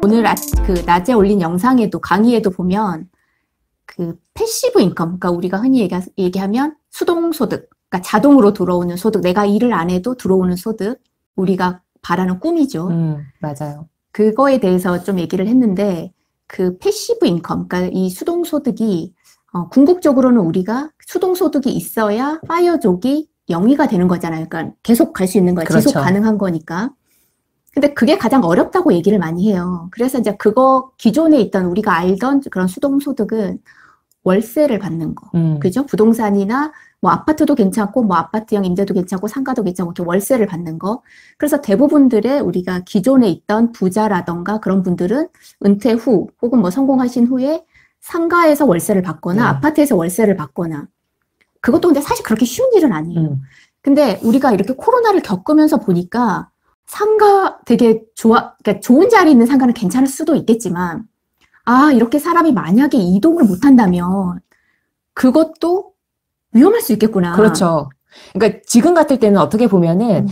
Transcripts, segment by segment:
오늘 낮에 올린 영상에도 강의에도 보면 그 패시브 인컴, 그러니까 우리가 흔히 얘기하면 수동소득, 그러니까 자동으로 들어오는 소득, 내가 일을 안 해도 들어오는 소득, 우리가 바라는 꿈이죠. 맞아요. 그거에 대해서 좀 얘기를 했는데 그 패시브 인컴, 그러니까 이 수동소득이 궁극적으로는 우리가 수동소득이 있어야 파이어족이 영위가 되는 거잖아요. 그러니까 계속 갈 수 있는 거예요. 그렇죠. 지속 가능한 거니까. 근데 그게 가장 어렵다고 얘기를 많이 해요. 그래서 이제 그거 기존에 있던 우리가 알던 그런 수동소득은 월세를 받는 거. 그죠? 부동산이나 뭐 아파트도 괜찮고 뭐 아파트형 임대도 괜찮고 상가도 괜찮고 이렇게 월세를 받는 거. 그래서 대부분들의 우리가 기존에 있던 부자라던가 그런 분들은 은퇴 후 혹은 뭐 성공하신 후에 상가에서 월세를 받거나 아파트에서 월세를 받거나 그것도 근데 사실 그렇게 쉬운 일은 아니에요. 근데 우리가 이렇게 코로나를 겪으면서 보니까 상가 되게 그러니까 좋은 자리에 있는 상가는 괜찮을 수도 있겠지만, 이렇게 사람이 만약에 이동을 못 한다면, 그것도 위험할 수 있겠구나. 그렇죠. 그러니까 지금 같을 때는 어떻게 보면은,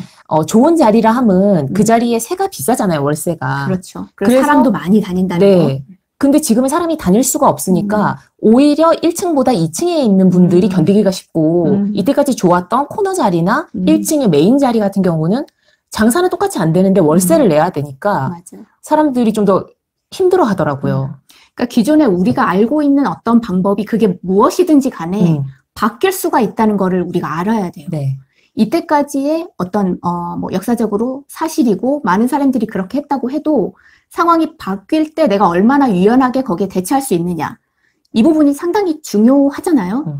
좋은 자리라 함은 그 자리에 세가 비싸잖아요, 월세가. 그렇죠. 그래서 사람도 많이 다닌다는 거. 근데 지금은 사람이 다닐 수가 없으니까 오히려 1층보다 2층에 있는 분들이 견디기가 쉽고 이때까지 좋았던 코너 자리나 1층의 메인 자리 같은 경우는 장사는 똑같이 안 되는데 월세를 내야 되니까 맞아요. 사람들이 좀 더 힘들어 하더라고요. 그러니까 기존에 우리가 알고 있는 어떤 방법이 그게 무엇이든지 간에 바뀔 수가 있다는 거를 우리가 알아야 돼요. 네. 이때까지의 어떤 뭐 역사적으로 사실이고 많은 사람들이 그렇게 했다고 해도 상황이 바뀔 때 내가 얼마나 유연하게 거기에 대처할 수 있느냐. 이 부분이 상당히 중요하잖아요.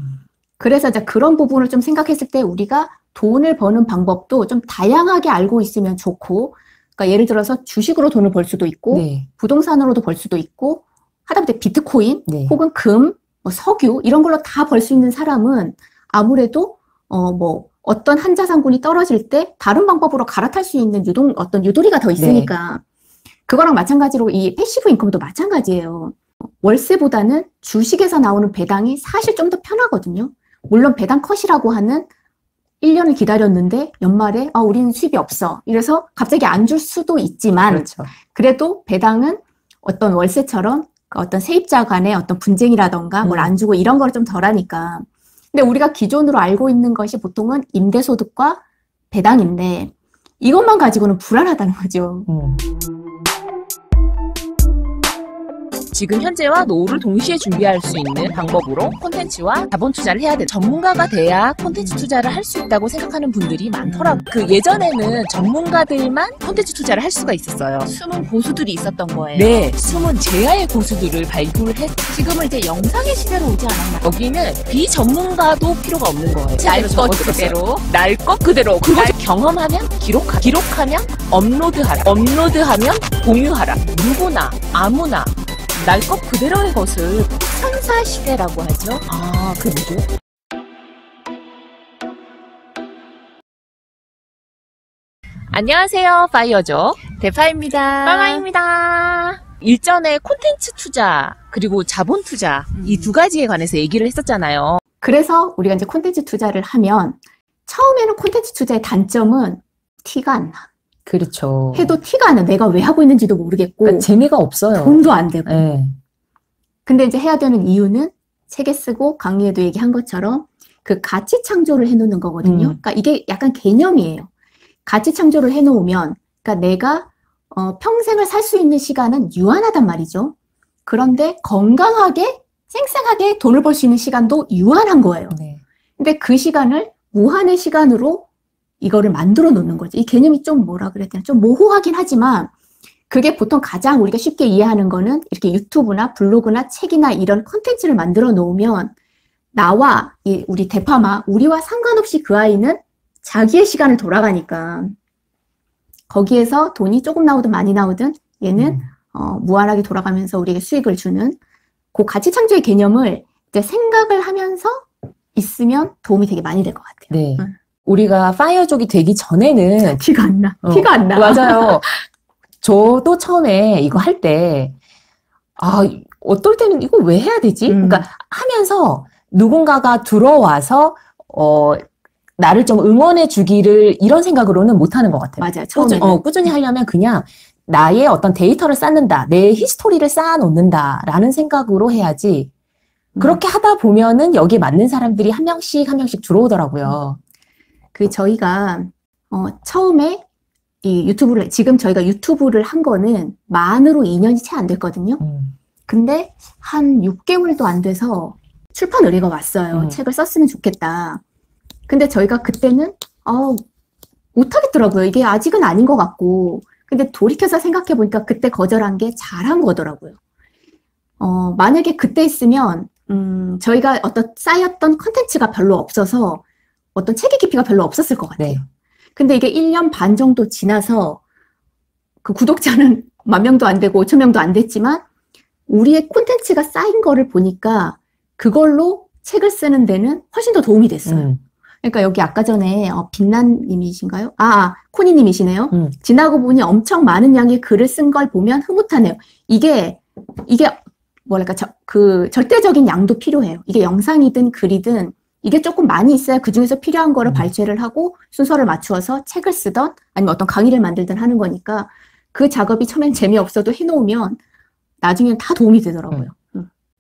그래서 이제 그런 부분을 좀 생각했을 때 우리가 돈을 버는 방법도 좀 다양하게 알고 있으면 좋고, 그러니까 예를 들어서 주식으로 돈을 벌 수도 있고, 부동산으로도 벌 수도 있고, 하다못해 비트코인, 혹은 금, 뭐 석유, 이런 걸로 다 벌 수 있는 사람은 아무래도, 뭐, 어떤 한 자산군이 떨어질 때 다른 방법으로 갈아탈 수 있는 어떤 유도리가 더 있으니까, 그거랑 마찬가지로 이 패시브 인컴도 마찬가지예요. 월세보다는 주식에서 나오는 배당이 사실 좀 더 편하거든요. 물론 배당 컷이라고 하는 1년을 기다렸는데 연말에 우리는 수입이 없어. 이래서 갑자기 안 줄 수도 있지만 그래도 배당은 어떤 월세처럼 어떤 세입자 간의 어떤 분쟁이라던가 뭘 안 주고 이런 걸 좀 덜하니까. 근데 우리가 기존으로 알고 있는 것이 보통은 임대소득과 배당인데 이것만 가지고는 불안하다는 거죠. 지금 현재와 노후를 동시에 준비할 수 있는 방법으로 콘텐츠와 자본 투자를 해야 돼. 전문가가 돼야 콘텐츠 투자를 할 수 있다고 생각하는 분들이 많더라고요. 그 예전에는 전문가들만 콘텐츠 투자를 할 수가 있었어요. 숨은 고수들이 있었던 거예요. 네, 숨은 제야의 고수들을 발굴을 했. 지금은 이제 영상의 시대로 오지 않았나. 여기는 비전문가도 필요가 없는 거예요. 날 것 그대로. 날 것 그대로. 그걸 경험하면 기록하면 업로드하라. 업로드하면 공유하라. 누구나 아무나 날 것 그대로의 것을 선사시대라고 하죠. 그게 뭐죠? 안녕하세요. 파이어족 대파입니다. 빠마입니다. 일전에 콘텐츠 투자 그리고 자본 투자 이 두 가지에 관해서 얘기를 했었잖아요. 그래서 우리가 이제 콘텐츠 투자를 하면 처음에는 콘텐츠 투자의 단점은 티가 안 나. 그렇죠. 해도 티가 안 나. 내가 왜 하고 있는지도 모르겠고. 그러니까 재미가 없어요. 돈도 안 되고. 근데 이제 해야 되는 이유는 책에 쓰고 강의에도 얘기한 것처럼 그 가치 창조를 해놓는 거거든요. 그러니까 이게 약간 개념이에요. 가치 창조를 해놓으면, 그러니까 내가 평생을 살 수 있는 시간은 유한하단 말이죠. 그런데 건강하게, 쌩쌩하게 돈을 벌 수 있는 시간도 유한한 거예요. 근데 그 시간을 무한의 시간으로 이거를 만들어 놓는 거죠. 이 개념이 좀 뭐라 그래야 되나? 좀 모호하긴 하지만 그게 보통 가장 우리가 쉽게 이해하는 거는 이렇게 유튜브나 블로그나 책이나 이런 콘텐츠를 만들어 놓으면 나와 우리 대파마, 우리와 상관없이 그 아이는 자기의 시간을 돌아가니까 거기에서 돈이 조금 나오든 많이 나오든 얘는 무한하게 돌아가면서 우리에게 수익을 주는 그 가치 창조의 개념을 이제 생각을 하면서 있으면 도움이 되게 많이 될 것 같아요. 우리가 파이어족이 되기 전에는 티가 안 나. 티가 안 나. 맞아요. 저도 처음에 이거 할 때 어떨 때는 이거 왜 해야 되지? 그러니까 하면서 누군가가 들어와서 나를 좀 응원해 주기를 이런 생각으로는 못 하는 것 같아요. 맞아요. 처음에는. 꾸준히 하려면 그냥 나의 어떤 데이터를 쌓는다, 내 히스토리를 쌓아놓는다라는 생각으로 해야지. 그렇게 하다 보면은 여기에 맞는 사람들이 한 명씩 들어오더라고요. 저희가 처음에 이 유튜브를 지금 저희가 유튜브를 한 거는 만으로 2년이 채 안 됐거든요. 근데 한 6개월도 안 돼서 출판 의뢰가 왔어요. 책을 썼으면 좋겠다. 근데 저희가 그때는 못하겠더라고요. 이게 아직은 아닌 것 같고. 근데 돌이켜서 생각해 보니까 그때 거절한 게 잘한 거더라고요. 만약에 그때 있으면 저희가 어떤 쌓였던 컨텐츠가 별로 없어서 어떤 책의 깊이가 별로 없었을 것 같아요. 네. 근데 이게 1년 반 정도 지나서 그 구독자는 10,000명도 안 되고 5,000명도 안 됐지만 우리의 콘텐츠가 쌓인 거를 보니까 그걸로 책을 쓰는 데는 훨씬 더 도움이 됐어요. 그러니까 여기 아까 전에 빛난님이신가요? 코니님이시네요. 지나고 보니 엄청 많은 양의 글을 쓴 걸 보면 흐뭇하네요. 이게 뭐랄까 그 절대적인 양도 필요해요. 이게 영상이든 글이든 이게 조금 많이 있어야 그 중에서 필요한 거를 발췌를 하고 순서를 맞추어서 책을 쓰던 아니면 어떤 강의를 만들든 하는 거니까 그 작업이 처음엔 재미없어도 해놓으면 나중에는 다 도움이 되더라고요.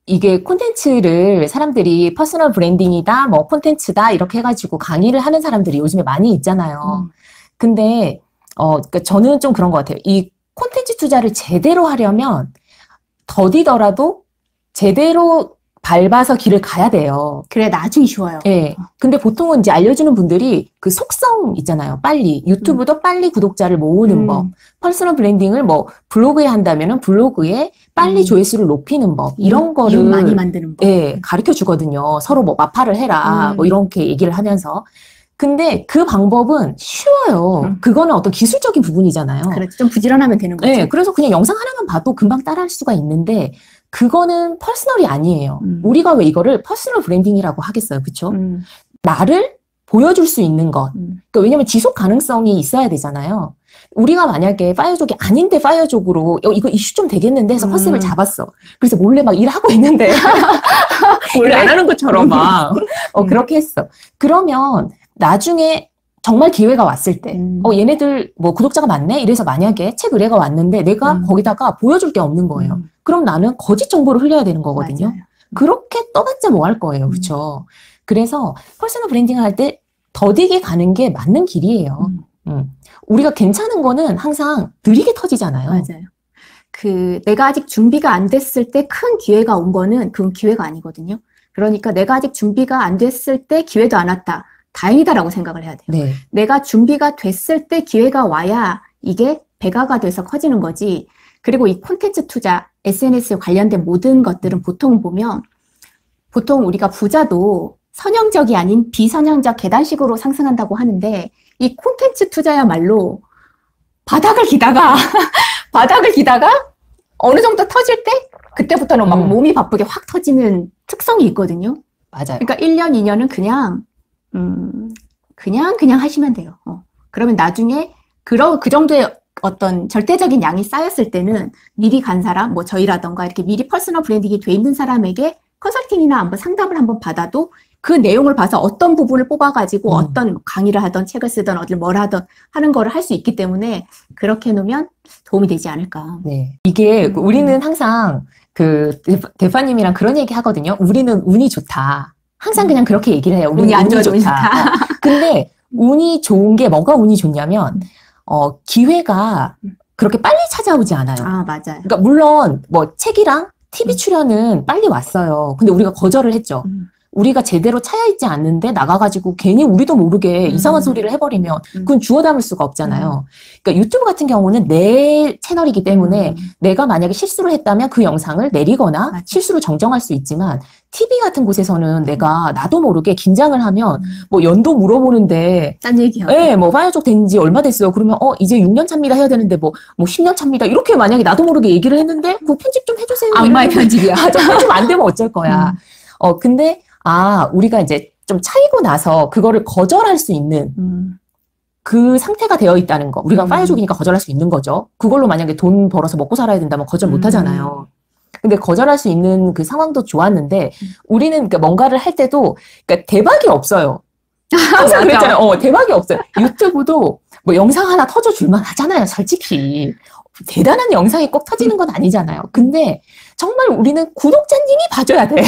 이게 콘텐츠를 사람들이 퍼스널 브랜딩이다, 뭐 콘텐츠다 이렇게 해가지고 강의를 하는 사람들이 요즘에 많이 있잖아요. 근데 그러니까 저는 좀 그런 것 같아요. 이 콘텐츠 투자를 제대로 하려면 더디더라도 제대로 밟아서 길을 가야 돼요. 그래 나중에 쉬워요. 네. 근데 보통은 이제 알려주는 분들이 그 속성 있잖아요. 빨리 유튜브도 빨리 구독자를 모으는 법, 퍼스널 브랜딩을 뭐 블로그에 한다면은 블로그에 빨리 조회수를 높이는 법 이런 거를 이용 많이 만드는 법. 네, 가르쳐 주거든요. 서로 뭐 마파를 해라 뭐 이렇게 얘기를 하면서. 근데 그 방법은 쉬워요. 그거는 어떤 기술적인 부분이잖아요. 그렇죠. 좀 부지런하면 되는 거죠. 네, 그래서 그냥 영상 하나만 봐도 금방 따라할 수가 있는데 그거는 퍼스널이 아니에요. 우리가 왜 이거를 퍼스널 브랜딩이라고 하겠어요. 그렇죠? 나를 보여줄 수 있는 것. 그러니까 왜냐면 지속 가능성이 있어야 되잖아요. 우리가 만약에 파이어족이 아닌데 파이어족으로 이거 이슈 좀 되겠는데 해서 컨셉을 잡았어. 그래서 몰래 막 일하고 있는데 원래 안 하는 것처럼 막 그렇게 했어. 그러면 나중에 정말 기회가 왔을 때 얘네들 뭐 구독자가 많네? 이래서 만약에 책 의뢰가 왔는데 내가 거기다가 보여줄 게 없는 거예요. 그럼 나는 거짓 정보를 흘려야 되는 거거든요. 맞아요. 그렇게 떠봤자 뭐 할 거예요. 그렇죠? 그래서 퍼스널 브랜딩을 할 때 더디게 가는 게 맞는 길이에요. 우리가 괜찮은 거는 항상 느리게 터지잖아요. 맞아요. 내가 아직 준비가 안 됐을 때 큰 기회가 온 거는 그건 기회가 아니거든요. 그러니까 내가 아직 준비가 안 됐을 때 기회도 안 왔다. 다행이다라고 생각을 해야 돼요. 네. 내가 준비가 됐을 때 기회가 와야 이게 배가가 돼서 커지는 거지. 그리고 이 콘텐츠 투자, SNS 관련된 모든 것들은 보통 보면 보통 우리가 부자도 선형적이 아닌 비선형적 계단식으로 상승한다고 하는데 이 콘텐츠 투자야말로 바닥을 기다가 어느 정도 터질 때 그때부터는 막 몸이 바쁘게 확 터지는 특성이 있거든요. 맞아요. 그러니까 1년, 2년은 그냥 하시면 돼요. 그러면 나중에 그 정도의 어떤 절대적인 양이 쌓였을 때는 미리 간 사람, 뭐 저희라던가 이렇게 미리 퍼스널 브랜딩이 돼 있는 사람에게 컨설팅이나 한번 상담을 한번 받아도 그 내용을 봐서 어떤 부분을 뽑아가지고 어떤 강의를 하던 책을 쓰던 어딜 뭘 하던 하는 거를 할 수 있기 때문에 그렇게 해놓으면 도움이 되지 않을까. 네. 이게 우리는 항상 대파님이랑 그런 얘기 하거든요. 우리는 운이 좋다. 항상 그냥 그렇게 얘기를 해요. 운이 안 좋아, 좋다. 근데 운이 좋은 게 뭐가 운이 좋냐면 기회가 그렇게 빨리 찾아오지 않아요. 맞아요. 그러니까 물론 뭐 책이랑 TV 출연은 빨리 왔어요. 근데 우리가 거절을 했죠. 우리가 제대로 차여있지 않는데 나가가지고 괜히 우리도 모르게 이상한 소리를 해버리면 그건 주워 담을 수가 없잖아요. 그러니까 유튜브 같은 경우는 내 채널이기 때문에 내가 만약에 실수를 했다면 그 영상을 내리거나 실수를 정정할 수 있지만 TV 같은 곳에서는 내가 나도 모르게 긴장을 하면 뭐 연도 물어보는데 딴 얘기하고 네, 뭐 파이어족 된 지 얼마 됐어요. 그러면 이제 6년 차입니다 해야 되는데 뭐 10년 차입니다. 이렇게 만약에 나도 모르게 얘기를 했는데 그 편집 좀 해주세요. 악마의 편집이야. 편집 안 되면 어쩔 거야. 근데 우리가 이제 좀 차이고 나서 그거를 거절할 수 있는 그 상태가 되어 있다는 거. 우리가 파이어족이니까 거절할 수 있는 거죠. 그걸로 만약에 돈 벌어서 먹고 살아야 된다면 거절 못 하잖아요. 근데 거절할 수 있는 그 상황도 좋았는데 우리는 그러니까 뭔가를 할 때도 그러니까 대박이 없어요. 항상 그랬잖아요. 대박이 없어요. 유튜브도 뭐 영상 하나 터져줄만 하잖아요, 솔직히. 대단한 영상이 꼭 터지는 건 아니잖아요. 근데 정말 우리는 구독자님이 봐줘야 돼.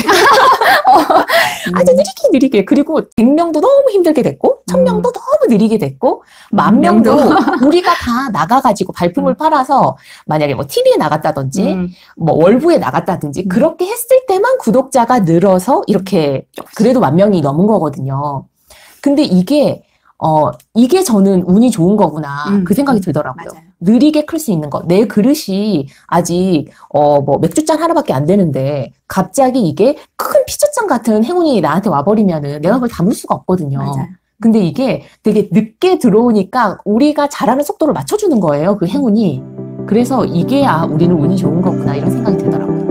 아주 느리게. 그리고 100명도 너무 힘들게 됐고, 1000명도 너무 느리게 됐고, 10,000명도 우리가 다 나가가지고 발품을 팔아서 만약에 뭐 TV에 나갔다든지, 뭐 월부에 나갔다든지, 그렇게 했을 때만 구독자가 늘어서 이렇게 그래도 10,000명이 넘은 거거든요. 근데 이게 저는 운이 좋은 거구나. 그 생각이 들더라고요. 맞아요. 느리게 클 수 있는 거. 내 그릇이 아직, 뭐, 맥주잔 하나밖에 안 되는데, 갑자기 이게 큰 피자잔 같은 행운이 나한테 와버리면은 내가 그걸 담을 수가 없거든요. 맞아요. 근데 이게 되게 늦게 들어오니까 우리가 잘하는 속도를 맞춰주는 거예요. 그 행운이. 그래서 이게, 우리는 운이 좋은 거구나. 이런 생각이 들더라고요.